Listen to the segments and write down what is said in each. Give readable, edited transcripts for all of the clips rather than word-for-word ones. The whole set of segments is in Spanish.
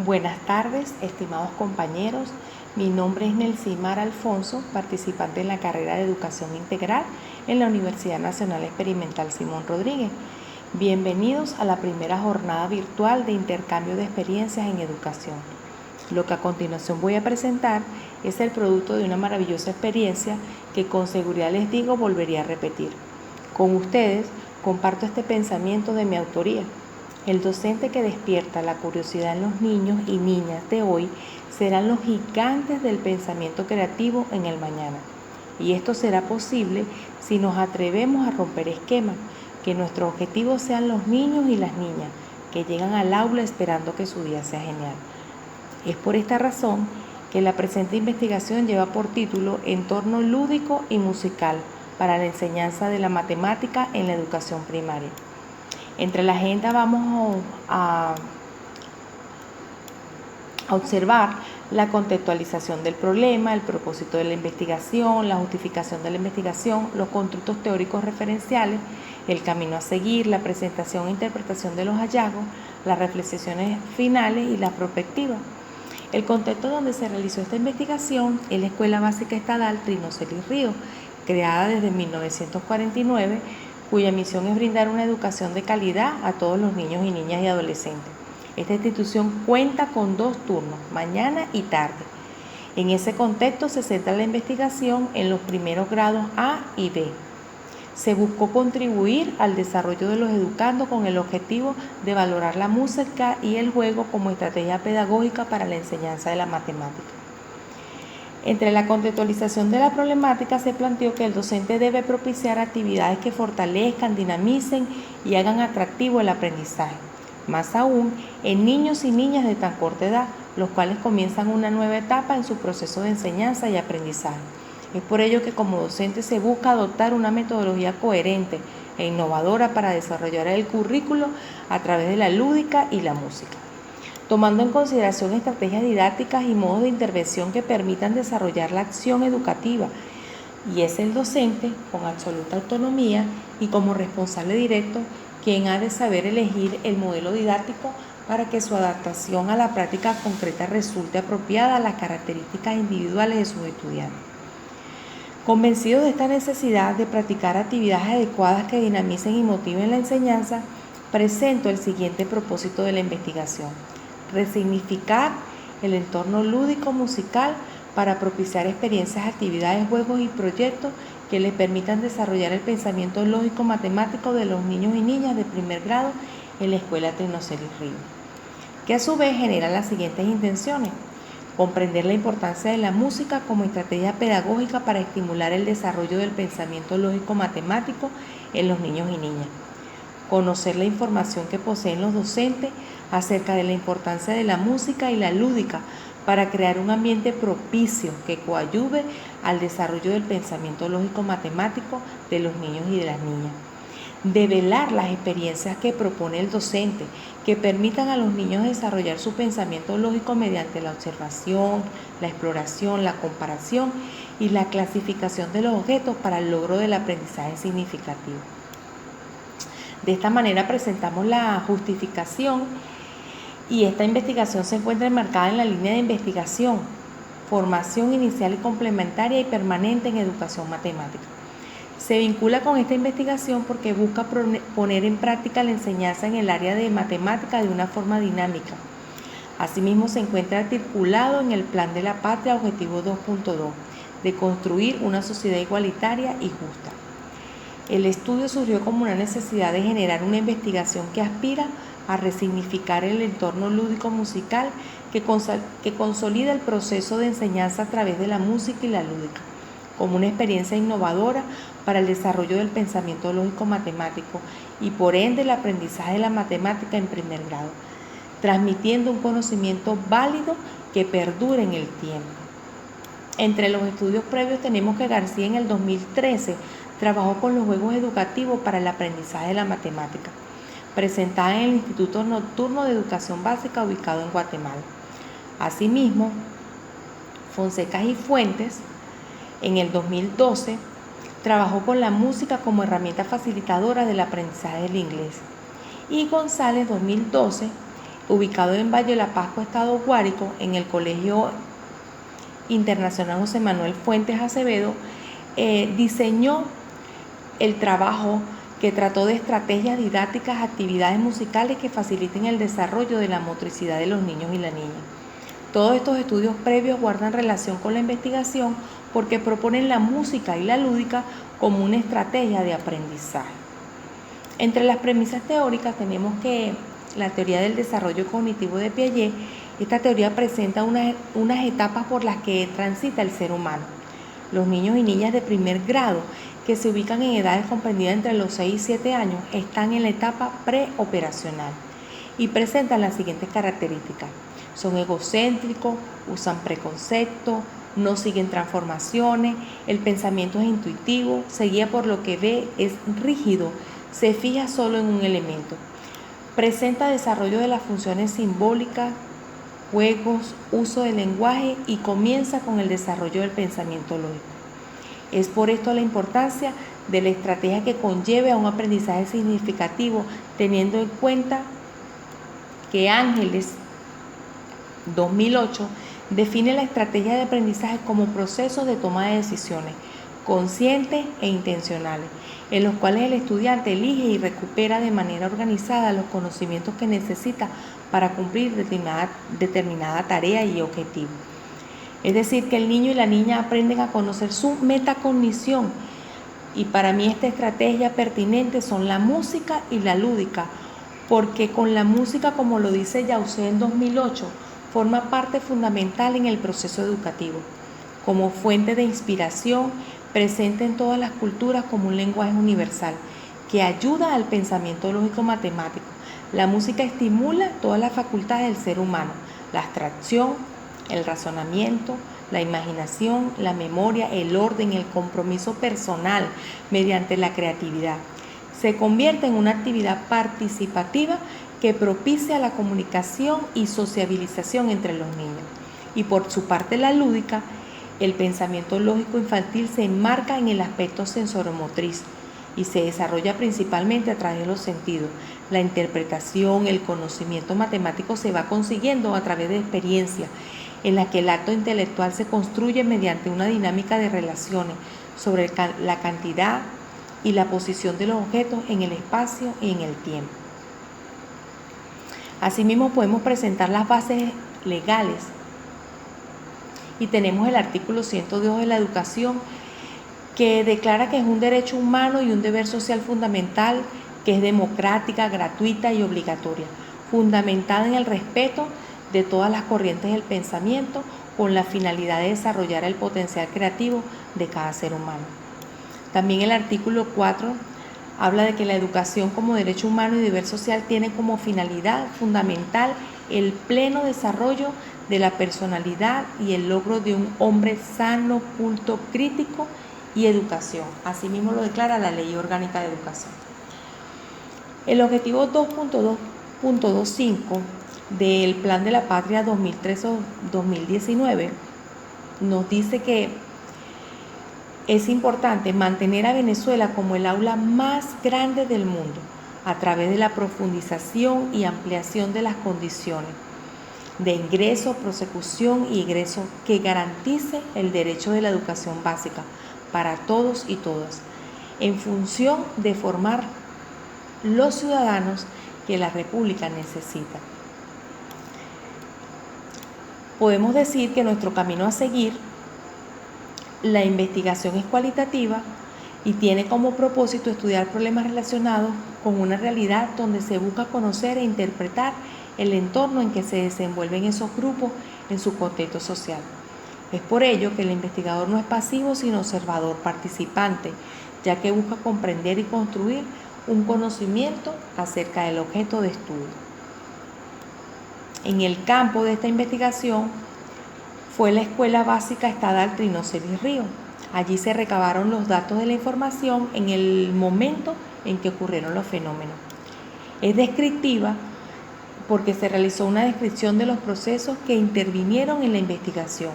Buenas tardes, estimados compañeros. Mi nombre es Nelsimar Alfonso, participante en la carrera de Educación Integral en la Universidad Nacional Experimental Simón Rodríguez. Bienvenidos a la primera jornada virtual de intercambio de experiencias en educación. Lo que a continuación voy a presentar es el producto de una maravillosa experiencia que con seguridad les digo volvería a repetir. Con ustedes comparto este pensamiento de mi autoría. El docente que despierta la curiosidad en los niños y niñas de hoy serán los gigantes del pensamiento creativo en el mañana. Y esto será posible si nos atrevemos a romper esquemas, que nuestros objetivos sean los niños y las niñas que llegan al aula esperando que su día sea genial. Es por esta razón que la presente investigación lleva por título Entorno lúdico y musical para la enseñanza de la matemática en la educación primaria. Entre la agenda vamos a observar la contextualización del problema, el propósito de la investigación, la justificación de la investigación, los constructos teóricos referenciales, el camino a seguir, la presentación e interpretación de los hallazgos, las reflexiones finales y la perspectiva. El contexto donde se realizó esta investigación es la Escuela Básica Estatal Trino Celis Ríos, creada desde 1949, cuya misión es brindar una educación de calidad a todos los niños y niñas y adolescentes. Esta institución cuenta con 2 turnos, mañana y tarde. En ese contexto se centra la investigación en los primeros grados A y B. Se buscó contribuir al desarrollo de los educandos con el objetivo de valorar la música y el juego como estrategia pedagógica para la enseñanza de la matemática. Entre la contextualización de la problemática se planteó que el docente debe propiciar actividades que fortalezcan, dinamicen y hagan atractivo el aprendizaje, más aún en niños y niñas de tan corta edad, los cuales comienzan una nueva etapa en su proceso de enseñanza y aprendizaje. Es por ello que como docente se busca adoptar una metodología coherente e innovadora para desarrollar el currículo a través de la lúdica y la música, tomando en consideración estrategias didácticas y modos de intervención que permitan desarrollar la acción educativa. Y es el docente, con absoluta autonomía y como responsable directo, quien ha de saber elegir el modelo didáctico para que su adaptación a la práctica concreta resulte apropiada a las características individuales de sus estudiantes. Convencidos de esta necesidad de practicar actividades adecuadas que dinamicen y motiven la enseñanza, presento el siguiente propósito de la investigación: resignificar el entorno lúdico musical para propiciar experiencias, actividades, juegos y proyectos que les permitan desarrollar el pensamiento lógico matemático de los niños y niñas de primer grado en la Escuela Trino Celis Ríos, que a su vez generan las siguientes intenciones: comprender la importancia de la música como estrategia pedagógica para estimular el desarrollo del pensamiento lógico matemático en los niños y niñas, conocer la información que poseen los docentes acerca de la importancia de la música y la lúdica para crear un ambiente propicio que coadyuve al desarrollo del pensamiento lógico matemático de los niños y de las niñas, develar las experiencias que propone el docente que permitan a los niños desarrollar su pensamiento lógico mediante la observación, la exploración, la comparación y la clasificación de los objetos para el logro del aprendizaje significativo. De esta manera presentamos la justificación y esta investigación se encuentra enmarcada en la línea de investigación, formación inicial y complementaria y permanente en educación matemática. Se vincula con esta investigación porque busca poner en práctica la enseñanza en el área de matemática de una forma dinámica. Asimismo, se encuentra articulado en el Plan de la Patria Objetivo 2.2, de construir una sociedad igualitaria y justa. El estudio surgió como una necesidad de generar una investigación que aspira a resignificar el entorno lúdico musical que consolida el proceso de enseñanza a través de la música y la lúdica, como una experiencia innovadora para el desarrollo del pensamiento lógico matemático y por ende el aprendizaje de la matemática en primer grado, transmitiendo un conocimiento válido que perdure en el tiempo. Entre los estudios previos tenemos que García en el 2013 trabajó con los juegos educativos para el aprendizaje de la matemática, presentada en el Instituto Nocturno de Educación Básica ubicado en Guatemala. Asimismo, Fonseca y Fuentes en el 2012 trabajó con la música como herramienta facilitadora del aprendizaje del inglés. Y González 2012 ubicado en Valle de la Pascua, Estado Guárico, en el Colegio Internacional José Manuel Fuentes Acevedo, diseñó el trabajo que trató de estrategias didácticas, actividades musicales que faciliten el desarrollo de la motricidad de los niños y las niñas. Todos estos estudios previos guardan relación con la investigación porque proponen la música y la lúdica como una estrategia de aprendizaje. Entre las premisas teóricas tenemos que la teoría del desarrollo cognitivo de Piaget. Esta teoría presenta unas etapas por las que transita el ser humano. Los niños y niñas de primer grado, que se ubican en edades comprendidas entre los 6 y 7 años, están en la etapa preoperacional y presentan las siguientes características. Son egocéntricos, usan preconceptos, no siguen transformaciones, el pensamiento es intuitivo, se guía por lo que ve, es rígido, se fija solo en un elemento. Presenta desarrollo de las funciones simbólicas, juegos, uso del lenguaje y comienza con el desarrollo del pensamiento lógico. Es por esto la importancia de la estrategia que conlleve a un aprendizaje significativo, teniendo en cuenta que Ángeles 2008 define la estrategia de aprendizaje como procesos de toma de decisiones conscientes e intencionales, en los cuales el estudiante elige y recupera de manera organizada los conocimientos que necesita para cumplir determinada tarea y objetivo. Es decir, que el niño y la niña aprenden a conocer su metacognición, y para mí esta estrategia pertinente son la música y la lúdica, porque con la música, como lo dice Yaucé en 2008, forma parte fundamental en el proceso educativo, como fuente de inspiración, presente en todas las culturas como un lenguaje universal, que ayuda al pensamiento lógico-matemático. La música estimula todas las facultades del ser humano, la abstracción, el razonamiento, la imaginación, la memoria, el orden, el compromiso personal mediante la creatividad. Se convierte en una actividad participativa que propicia la comunicación y sociabilización entre los niños. Y por su parte la lúdica, el pensamiento lógico infantil se enmarca en el aspecto sensoromotriz y se desarrolla principalmente a través de los sentidos. La interpretación, el conocimiento matemático se va consiguiendo a través de experiencias en las que el acto intelectual se construye mediante una dinámica de relaciones sobre la cantidad y la posición de los objetos en el espacio y en el tiempo. Asimismo, podemos presentar las bases legales y tenemos el artículo 102 de la educación, que declara que es un derecho humano y un deber social fundamental, que es democrática, gratuita y obligatoria, fundamentada en el respeto de todas las corrientes del pensamiento, con la finalidad de desarrollar el potencial creativo de cada ser humano. También el artículo 4 habla de que la educación como derecho humano y deber social tiene como finalidad fundamental el pleno desarrollo de la personalidad y el logro de un hombre sano, culto, crítico y educación. Asimismo lo declara la Ley Orgánica de Educación. El objetivo 2.2.25 del Plan de la Patria 2013-2019 nos dice que es importante mantener a Venezuela como el aula más grande del mundo a través de la profundización y ampliación de las condiciones de ingreso, prosecución y egreso que garantice el derecho de la educación básica para todos y todas, en función de formar los ciudadanos que la República necesita. Podemos decir que nuestro camino a seguir, la investigación es cualitativa y tiene como propósito estudiar problemas relacionados con una realidad donde se busca conocer e interpretar el entorno en que se desenvuelven esos grupos en su contexto social. Es por ello que el investigador no es pasivo, sino observador participante, ya que busca comprender y construir un conocimiento acerca del objeto de estudio. En el campo de esta investigación fue la Escuela Básica Estatal Trino Celis Río. Allí se recabaron los datos de la información en el momento en que ocurrieron los fenómenos. Es descriptiva porque se realizó una descripción de los procesos que intervinieron en la investigación,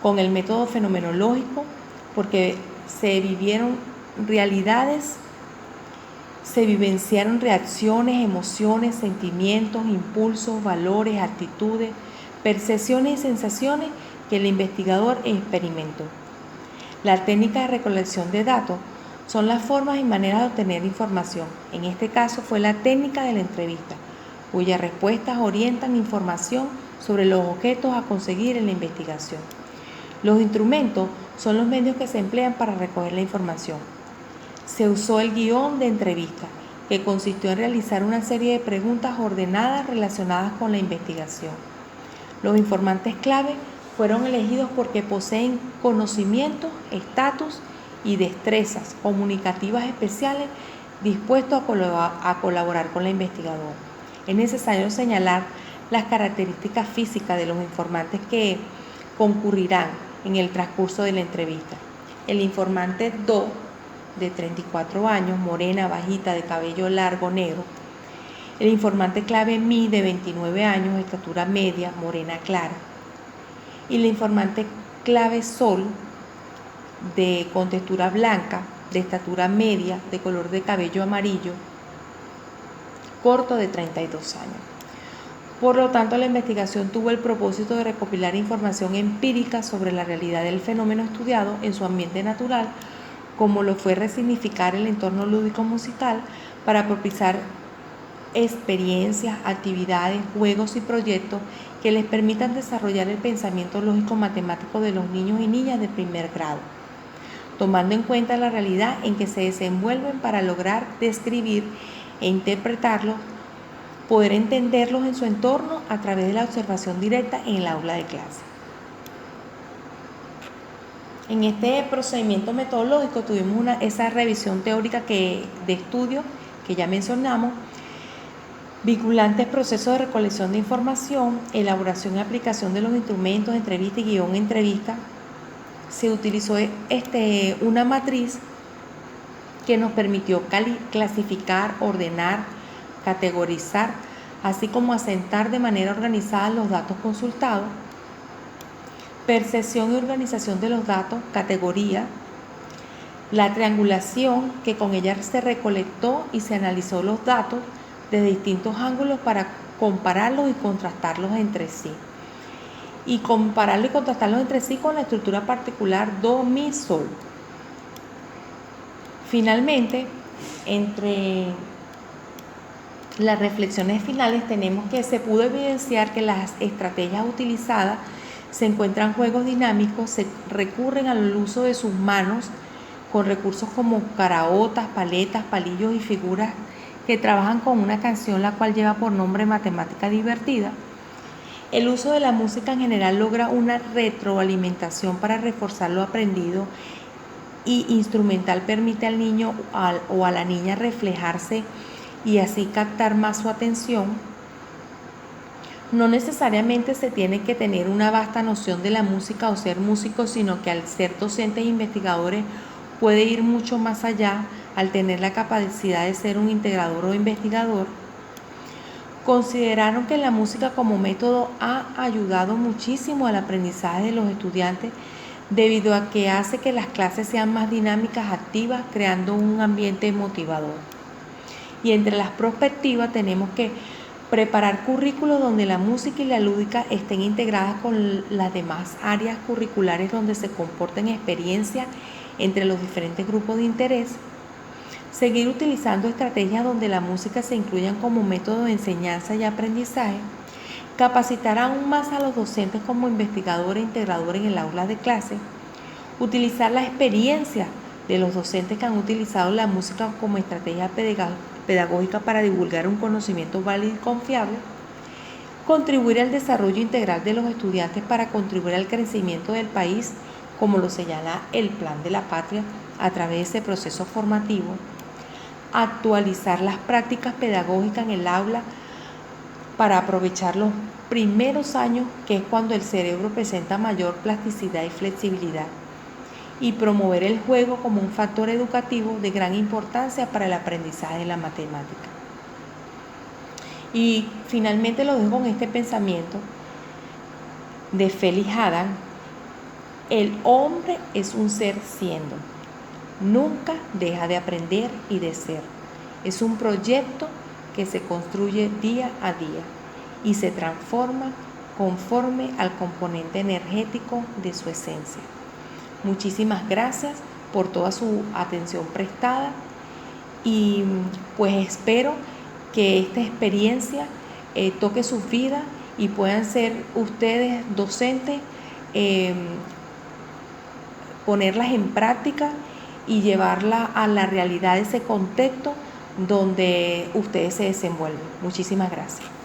con el método fenomenológico, porque se vivieron realidades Se vivenciaron reacciones, emociones, sentimientos, impulsos, valores, actitudes, percepciones y sensaciones que el investigador experimentó. La técnica de recolección de datos son las formas y maneras de obtener información. En este caso fue la técnica de la entrevista, cuyas respuestas orientan información sobre los objetos a conseguir en la investigación. Los instrumentos son los medios que se emplean para recoger la información. Se usó el guión de entrevista, que consistió en realizar una serie de preguntas ordenadas relacionadas con la investigación. Los informantes clave fueron elegidos porque poseen conocimientos, estatus y destrezas comunicativas especiales dispuestos a colaborar con el investigador. Es necesario señalar las características físicas de los informantes que concurrirán en el transcurso de la entrevista. El informante Do, de 34 años, morena, bajita, de cabello largo, negro. El informante clave Mi, de 29 años, estatura media, morena clara. Y el informante clave Sol, con textura blanca, de estatura media, de color de cabello amarillo, corto, de 32 años. Por lo tanto, la investigación tuvo el propósito de recopilar información empírica sobre la realidad del fenómeno estudiado en su ambiente natural, como lo fue resignificar el entorno lúdico musical para propiciar experiencias, actividades, juegos y proyectos que les permitan desarrollar el pensamiento lógico-matemático de los niños y niñas de primer grado, tomando en cuenta la realidad en que se desenvuelven para lograr describir e interpretarlos, poder entenderlos en su entorno a través de la observación directa en el aula de clase. En este procedimiento metodológico tuvimos esa revisión teórica de estudio que ya mencionamos, vinculantes procesos de recolección de información, elaboración y aplicación de los instrumentos, entrevista y guión entrevista. Se utilizó una matriz que nos permitió clasificar, ordenar, categorizar, así como asentar de manera organizada los datos consultados. Percepción y organización de los datos, categoría. La triangulación, que con ella se recolectó y se analizó los datos desde distintos ángulos para compararlos y contrastarlos entre sí. Y compararlos y contrastarlos entre sí con la estructura particular Do, Mi, Sol. Finalmente, entre las reflexiones finales tenemos que se pudo evidenciar que las estrategias utilizadas se encuentran juegos dinámicos, se recurren al uso de sus manos con recursos como caraotas, paletas, palillos y figuras que trabajan con una canción la cual lleva por nombre Matemática Divertida. El uso de la música en general logra una retroalimentación para reforzar lo aprendido y instrumental permite al niño o a la niña reflejarse y así captar más su atención. No necesariamente se tiene que tener una vasta noción de la música o ser músico, sino que al ser docentes e investigadores puede ir mucho más allá al tener la capacidad de ser un integrador o investigador. Consideraron que la música como método ha ayudado muchísimo al aprendizaje de los estudiantes debido a que hace que las clases sean más dinámicas, activas, creando un ambiente motivador. Y entre las perspectivas tenemos que preparar currículos donde la música y la lúdica estén integradas con las demás áreas curriculares donde se comporten experiencias entre los diferentes grupos de interés. Seguir utilizando estrategias donde la música se incluya como método de enseñanza y aprendizaje. Capacitar aún más a los docentes como investigadores e integradores en el aula de clase. Utilizar la experiencia de los docentes que han utilizado la música como estrategia pedagógica para divulgar un conocimiento válido y confiable, contribuir al desarrollo integral de los estudiantes para contribuir al crecimiento del país, como lo señala el Plan de la Patria a través de ese proceso formativo, actualizar las prácticas pedagógicas en el aula para aprovechar los primeros años, que es cuando el cerebro presenta mayor plasticidad y flexibilidad, y promover el juego como un factor educativo de gran importancia para el aprendizaje de la matemática. Y finalmente lo dejo con este pensamiento de Felix Adam: el hombre es un ser siendo, nunca deja de aprender y de ser. Es un proyecto que se construye día a día y se transforma conforme al componente energético de su esencia. Muchísimas gracias por toda su atención prestada y pues espero que esta experiencia toque sus vidas y puedan ser ustedes docentes, ponerlas en práctica y llevarla a la realidad de ese contexto donde ustedes se desenvuelven. Muchísimas gracias.